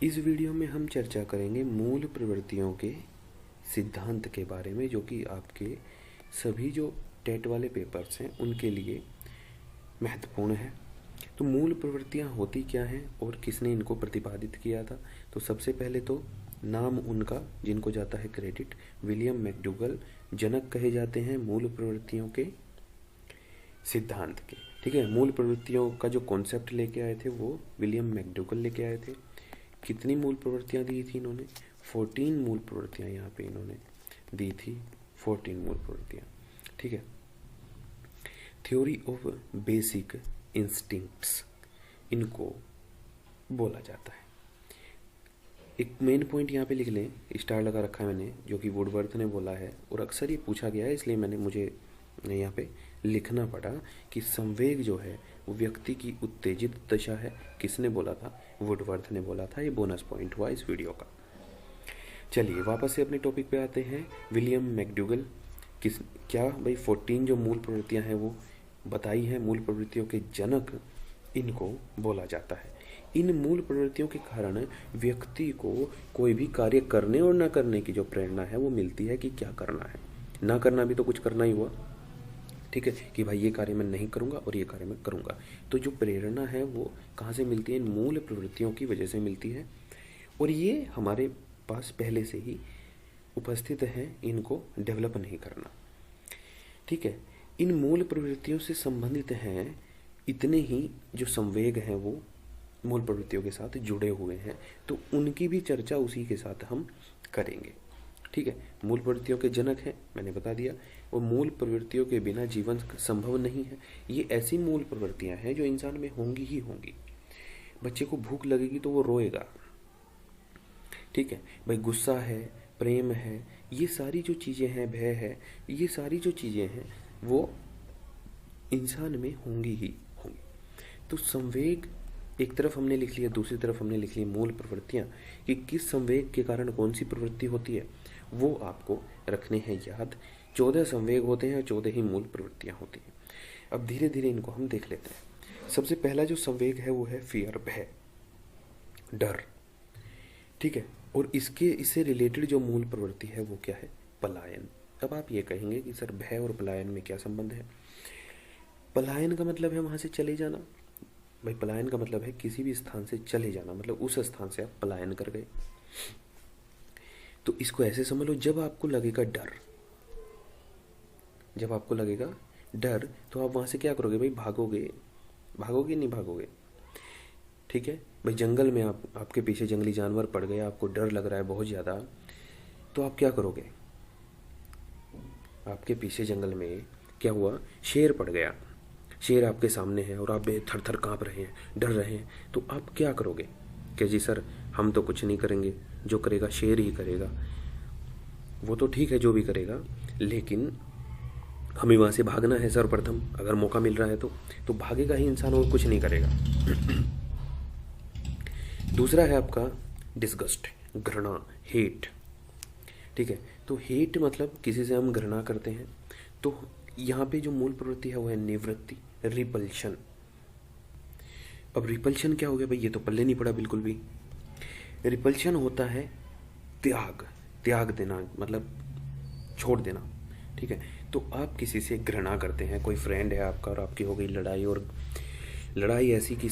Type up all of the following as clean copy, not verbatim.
इस वीडियो में हम चर्चा करेंगे मूल प्रवृत्तियों के सिद्धांत के बारे में, जो कि आपके सभी जो टेट वाले पेपर्स हैं उनके लिए महत्वपूर्ण है। तो मूल प्रवृत्तियां होती क्या हैं और किसने इनको प्रतिपादित किया था? तो सबसे पहले तो नाम उनका, जिनको जाता है क्रेडिट, विलियम मैकडूगल जनक कहे जाते हैं मूल प्रवृत्तियों के सिद्धांत के। ठीक है, मूल प्रवृत्तियों का जो कॉन्सेप्ट लेके आए थे वो विलियम मैकडूगल लेके आए थे। कितनी मूल प्रवृत्तियां दी थी इन्होंने? 14 मूल प्रवृत्तियां यहाँ पे इन्होंने दी थी, 14 मूल प्रवृत्तियां। ठीक है, थ्योरी ऑफ बेसिक इंस्टिंक्ट्स इनको बोला जाता है। एक मेन पॉइंट यहाँ पे लिख लें, स्टार लगा रखा है मैंने, जो कि वुडवर्थ ने बोला है और अक्सर ये पूछा गया है, इसलिए मुझे यहाँ पे लिखना पड़ा कि संवेग जो है वो व्यक्ति की उत्तेजित दशा है। किसने बोला था? वुडवर्थ ने बोला था। ये बोनस पॉइंट हुआ इस वीडियो का। चलिए वापस से अपने टॉपिक पे आते हैं। विलियम मैकडूगल क्या भाई 14 जो मूल प्रवृत्तियां हैं वो बताई हैं, मूल प्रवृत्तियों के जनक इनको बोला जाता है। इन मूल प्रवृत्तियों के कारण व्यक्ति को कोई भी कार्य करने और न करने की जो प्रेरणा है वो मिलती है कि क्या करना है। ना करना भी तो कुछ करना ही हुआ। ठीक है, कि भाई ये कार्य मैं नहीं करूँगा और ये कार्य मैं करूँगा। तो जो प्रेरणा है वो कहाँ से मिलती है? इन मूल प्रवृत्तियों की वजह से मिलती है, और ये हमारे पास पहले से ही उपस्थित है, इनको डेवलप नहीं करना। ठीक है, इन मूल प्रवृत्तियों से संबंधित हैं इतने ही जो संवेग हैं वो मूल प्रवृत्तियों के साथ जुड़े हुए हैं, तो उनकी भी चर्चा उसी के साथ हम करेंगे। ठीक है, मूल प्रवृत्तियों के जनक हैं मैंने बता दिया, और मूल प्रवृत्तियों के बिना जीवन संभव नहीं है। ये ऐसी मूल प्रवृत्तियां हैं जो इंसान में होंगी ही होंगी। बच्चे को भूख लगेगी तो वो रोएगा। ठीक है भाई, गुस्सा है, प्रेम है, ये सारी जो चीजें हैं, भय है, ये सारी जो चीजें हैं वो इंसान में होंगी ही होंगी। तो संवेग एक तरफ हमने लिख लिया, दूसरी तरफ हमने लिख ली मूल प्रवृत्तियां, कि किस संवेग के कारण कौन सी प्रवृत्ति होती है वो आपको रखने हैं याद। 14 संवेग होते हैं और 14 ही मूल प्रवृत्तियां होती हैं। अब धीरे धीरे इनको हम देख लेते हैं। सबसे पहला जो संवेग है वो है फियर, भय, डर। ठीक है, और इससे रिलेटेड जो मूल प्रवृत्ति है वो क्या है? पलायन। अब आप ये कहेंगे कि सर भय और पलायन में क्या संबंध है? पलायन का मतलब है वहां से चले जाना। भाई पलायन का मतलब है किसी भी स्थान से चले जाना, मतलब उस स्थान से आप पलायन कर गए। तो इसको ऐसे समझ लो, जब आपको लगेगा डर, जब आपको लगेगा डर तो आप वहां से क्या करोगे? भाई भागोगे। भागोगे नहीं भागोगे? ठीक है भाई, जंगल में आपके पीछे जंगली जानवर पड़ गए, आपको डर लग रहा है बहुत ज़्यादा, तो आप क्या करोगे? आपके पीछे जंगल में क्या हुआ? शेर पड़ गया, शेर आपके सामने है और आप थर थर काँप रहे हैं, डर रहे हैं, तो आप क्या करोगे? कि जी सर हम तो कुछ नहीं करेंगे, जो करेगा शेर ही करेगा। वो तो ठीक है जो भी करेगा, लेकिन हमें वहाँ से भागना है सर्वप्रथम, अगर मौका मिल रहा है तो भागेगा ही इंसान और कुछ नहीं करेगा। दूसरा है आपका डिस्गस्ट, घृणा, हेट। ठीक है, तो हेट मतलब किसी से हम घृणा करते हैं। तो यहाँ पे जो मूल प्रवृत्ति है वो है निवृत्ति, रिपल्शन। अब रिपल्शन क्या हो गया भाई? ये तो पल्ले नहीं पड़ा बिल्कुल भी। रिपल्शन होता है त्याग, त्याग देना, मतलब छोड़ देना। ठीक है, तो आप किसी से घृणा करते हैं, कोई फ्रेंड है आपका और आपकी हो गई लड़ाई, और लड़ाई ऐसी कि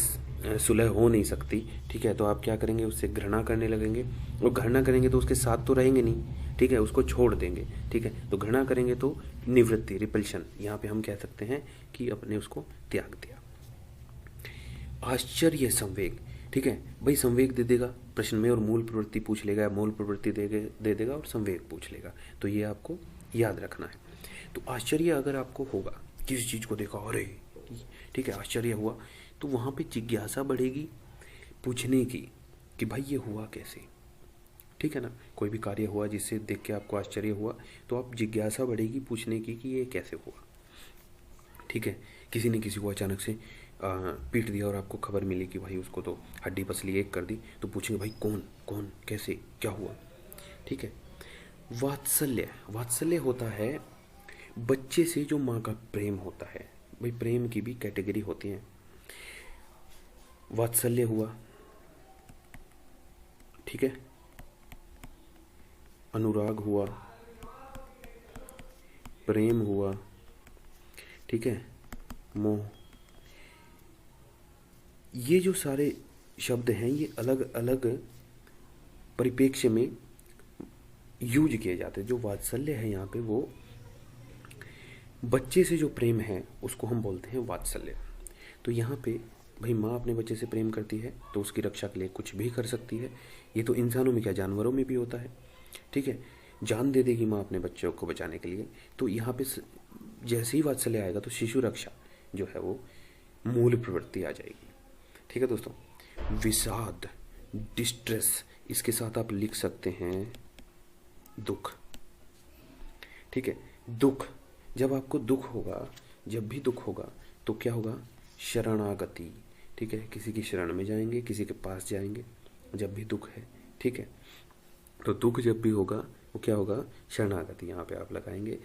सुलह हो नहीं सकती। ठीक है, तो आप क्या करेंगे? उससे घृणा करने लगेंगे, और घृणा करेंगे तो उसके साथ तो रहेंगे नहीं। ठीक है, उसको छोड़ देंगे। ठीक है, तो घृणा करेंगे तो निवृत्ति, रिपल्शन, यहाँ पे हम कह सकते हैं कि अपने उसको त्याग दिया। आश्चर्य संवेग। ठीक है भाई, संवेग दे देगा प्रश्न में और मूल प्रवृत्ति पूछ लेगा, मूल प्रवृत्ति दे देगा और संवेग पूछ लेगा, तो ये आपको याद रखना है। तो आश्चर्य अगर आपको होगा, किसी चीज को देखा, अरे ठीक है आश्चर्य हुआ, तो वहां पे जिज्ञासा बढ़ेगी पूछने की कि भाई ये हुआ कैसे। ठीक है ना, कोई भी कार्य हुआ जिससे देख के आपको आश्चर्य हुआ, तो आप जिज्ञासा बढ़ेगी पूछने की कि ये कैसे हुआ। ठीक है, किसी ने किसी को अचानक से पीट दिया और आपको खबर मिली कि भाई उसको तो हड्डी पसली एक कर दी, तो पूछेंगे भाई कौन कौन, कैसे, क्या हुआ। ठीक है, वात्सल्य, वात्सल्य होता है बच्चे से जो माँ का प्रेम होता है। भाई प्रेम की भी कैटेगरी होती है। वात्सल्य हुआ, ठीक है, अनुराग हुआ, प्रेम हुआ, ठीक है, मोह। ये जो सारे शब्द हैं ये अलग अलग परिप्रेक्ष्य में यूज किए जाते हैं। जो वात्सल्य है यहाँ पे वो बच्चे से जो प्रेम है उसको हम बोलते हैं वात्सल्य। तो यहाँ पे भाई माँ अपने बच्चे से प्रेम करती है तो उसकी रक्षा के लिए कुछ भी कर सकती है। ये तो इंसानों में क्या, जानवरों में भी होता है, ठीक है। जान दे देगी माँ अपने बच्चों को बचाने के लिए। तो यहाँ पे जैसे ही वात्सल्य आएगा तो शिशु रक्षा जो है वो मूल प्रवृत्ति आ जाएगी, ठीक है दोस्तों। विषाद, डिस्ट्रेस, इसके साथ आप लिख सकते हैं दुख, ठीक है। दुख, जब आपको दुख होगा, जब भी दुख होगा तो क्या होगा, शरणागति, ठीक है। किसी की शरण में जाएंगे, किसी के पास जाएंगे जब भी दुख है, ठीक है। तो दुख जब भी होगा वो क्या होगा, शरणागति, यहाँ पे आप लगाएंगे।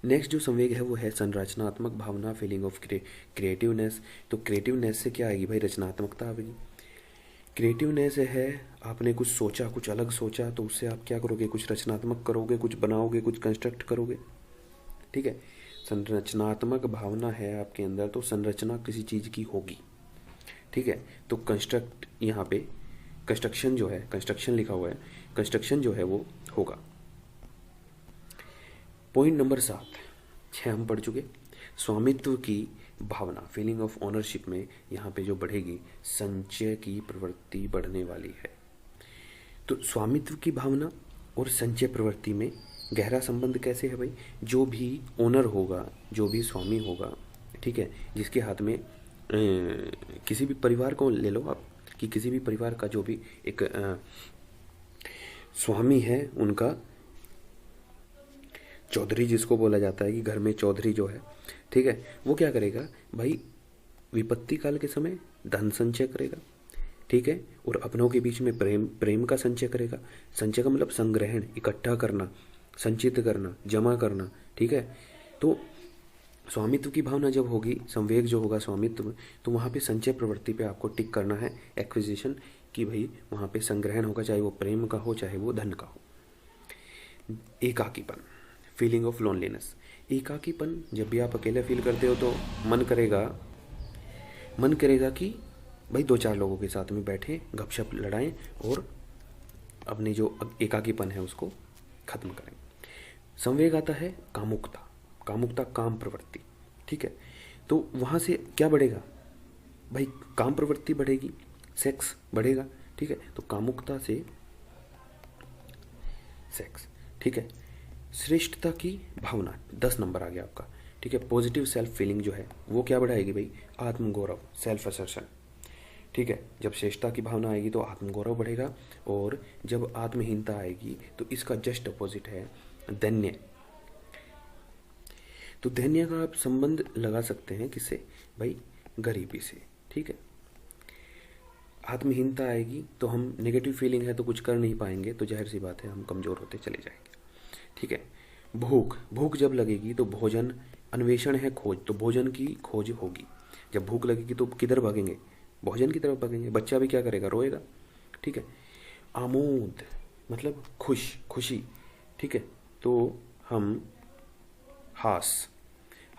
नेक्स्ट जो संवेग है वो है संरचनात्मक भावना, फीलिंग ऑफ क्रिएटिवनेस। तो क्रिएटिवनेस से क्या आएगी भाई, रचनात्मकता आएगी। क्रिएटिवनेस है आपने कुछ सोचा, कुछ अलग सोचा, तो उससे आप क्या करोगे, कुछ रचनात्मक करोगे, कुछ बनाओगे, कुछ कंस्ट्रक्ट करोगे, ठीक है। संरचनात्मक भावना है आपके अंदर तो संरचना किसी चीज़ की होगी, ठीक है। तो कंस्ट्रक्ट, यहाँ पे कंस्ट्रक्शन जो है, कंस्ट्रक्शन लिखा हुआ है, कंस्ट्रक्शन जो है वो होगा। पॉइंट नंबर 6 हम पढ़ चुके। स्वामित्व की भावना, फीलिंग ऑफ ओनरशिप में यहाँ पे जो बढ़ेगी, संचय की प्रवृत्ति बढ़ने वाली है। तो स्वामित्व की भावना और संचय प्रवृत्ति में गहरा संबंध कैसे है भाई, जो भी ओनर होगा, जो भी स्वामी होगा, ठीक है, जिसके हाथ में किसी भी परिवार को ले लो आप, कि किसी भी परिवार का जो भी एक स्वामी है, उनका चौधरी जिसको बोला जाता है, कि घर में चौधरी जो है, ठीक है, वो क्या करेगा भाई, विपत्ति काल के समय धन संचय करेगा, ठीक है, और अपनों के बीच में प्रेम का संचय करेगा। संचय का मतलब संग्रहण, इकट्ठा करना, संचित करना, जमा करना, ठीक है। तो स्वामित्व की भावना जब होगी, संवेग जो होगा स्वामित्व, तो वहाँ पे संचय प्रवृत्ति पे आपको टिक करना है, एक्विजिशन, कि भाई वहाँ पे संग्रहण होगा, चाहे वो प्रेम का हो, चाहे वो धन का हो। एकाकीपन, फीलिंग ऑफ लोनलीनेस। एकाकीपन, जब भी आप अकेले फील करते हो तो मन करेगा कि भाई 2-4 लोगों के साथ में बैठें, गपशप लड़ाएं और अपने जो एकाकीपन है उसको खत्म करें। संवेग आता है कामुकता, कामुकता काम प्रवृत्ति, ठीक है। तो वहाँ से क्या बढ़ेगा भाई, काम प्रवृत्ति बढ़ेगी, सेक्स बढ़ेगा, ठीक है। तो कामुकता से सेक्स, ठीक है। श्रेष्ठता की भावना 10 नंबर आ गया आपका, ठीक है। पॉजिटिव सेल्फ फीलिंग जो है वो क्या बढ़ाएगी भाई, आत्मगौरव, सेल्फ असर्शन, ठीक है। जब श्रेष्ठता की भावना आएगी तो आत्मगौरव बढ़ेगा, और जब आत्महीनता आएगी तो इसका जस्ट अपोजिट है दैन्य। तो दैन्य का आप संबंध लगा सकते हैं किससे भाई, गरीबी से, ठीक है। आत्महीनता आएगी तो हम, नेगेटिव फीलिंग है तो कुछ कर नहीं पाएंगे, तो जाहिर सी बात है हम कमज़ोर होते चले जाएंगे, ठीक है। भूख जब लगेगी तो भोजन, अन्वेषण है खोज, तो भोजन की खोज होगी। जब भूख लगेगी तो किधर भागेंगे, भोजन की तरफ भागेंगे। बच्चा भी क्या करेगा, रोएगा, ठीक है। आमोद मतलब खुशी, ठीक है। तो हम हास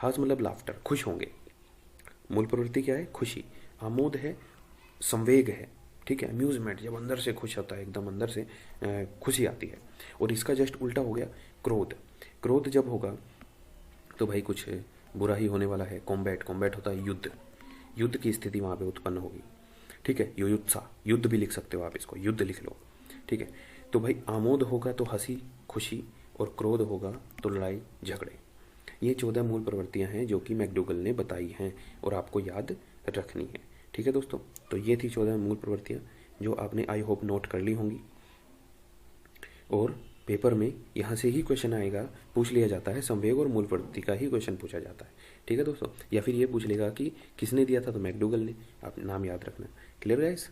मतलब लाफ्टर, खुश होंगे। मूल प्रवृत्ति क्या है, खुशी। आमोद है संवेग है, ठीक है, अम्यूजमेंट, जब अंदर से खुश होता है, एकदम अंदर से खुशी आती है। और इसका जस्ट उल्टा हो गया क्रोध जब होगा तो भाई कुछ बुरा ही होने वाला है। कॉम्बैट होता है युद्ध की स्थिति वहाँ पे उत्पन्न होगी, ठीक है। युयुत्सा, युद्ध भी लिख सकते हो आप, इसको युद्ध लिख लो, ठीक है। तो भाई आमोद होगा तो हंसी खुशी, और क्रोध होगा तो लड़ाई झगड़े। ये 14 मूल प्रवृत्तियां हैं जो कि मैकडूगल ने बताई हैं और आपको याद रखनी है, ठीक है दोस्तों। तो ये थी 14 मूल प्रवृत्तियां जो आपने आई होप नोट कर ली होंगी, और पेपर में यहाँ से ही क्वेश्चन आएगा, पूछ लिया जाता है, संवेग और मूल प्रवृत्ति का ही क्वेश्चन पूछा जाता है, ठीक है दोस्तों। या फिर ये पूछ लेगा कि किसने दिया था, तो मैकडूगल ने, आप नाम याद रखना। Clear guys.